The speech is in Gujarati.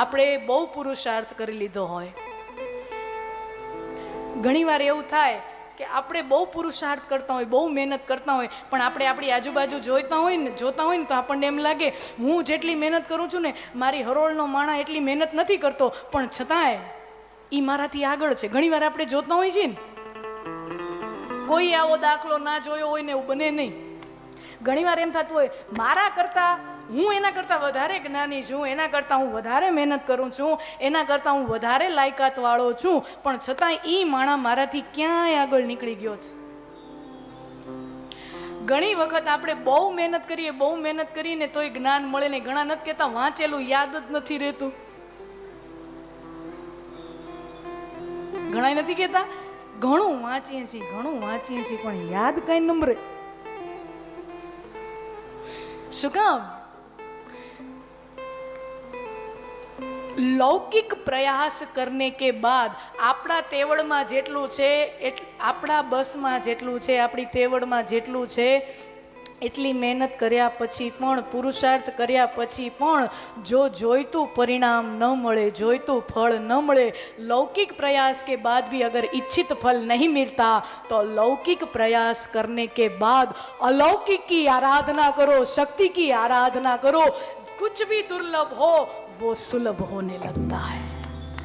આપણે બહુ પુરુષાર્થ કરી લીધો હોય, ઘણીવાર એવું થાય કે આપણે બહુ પુરુષાર્થ કરતા હોય, બહુ મહેનત કરતા હોય, પણ આપણે આપણી આજુબાજુ જોતા હોય ને તો આપણને એમ લાગે હું જેટલી મહેનત કરું છું ને મારી હરોળનો માણા એટલી મહેનત નથી કરતો, પણ છતાંય એ મારાથી આગળ છે. ઘણીવાર આપણે જોતા હોય છે ને, કોઈ આવો દાખલો ના જોયો હોય ને એવું બને નહીં. ઘણીવાર એમ થતું હોય મારા કરતાં હું એના કરતાં વધારે જ્ઞાની છું, એના કરતાં હું વધારે મહેનત કરું છું, એના કરતાં હું વધારે લાયકાતવાળો છું, પણ છતાંય એ માણા મારાથી ક્યાંય આગળ નીકળી ગયો છે. ઘણી વખત આપણે બહુ મહેનત કરીને તોય જ્ઞાન મળે નહીં. ઘણા નથી કહેતા વાંચેલું યાદ જ નથી રહેતું, ઘણા નથી કહેતા ઘણું વાંચીએ છીએ પણ યાદ કઈ નંબરે. શું કામ? લૌકિક પ્રયાસ કરને કે બાદ આપણા તેવડમાં જેટલું છે, આપણા બસમાં જેટલું છે, આપણી તેવડમાં જેટલું છે એટલી મહેનત કર્યા પછી પણ, પુરુષાર્થ કર્યા પછી પણ જો જોઈતું પરિણામ ન મળે, જોઈતું ફળ ન મળે, लौकिक प्रयास के बाद भी अगर इच्छित फल नहीं मिलता तो लौकिक प्रयास करने के बाद अलौकिक की आराधना करो, शक्ति की आराधना करो. कुछ भी दुर्लभ हो वो सुलभ होने लगता है.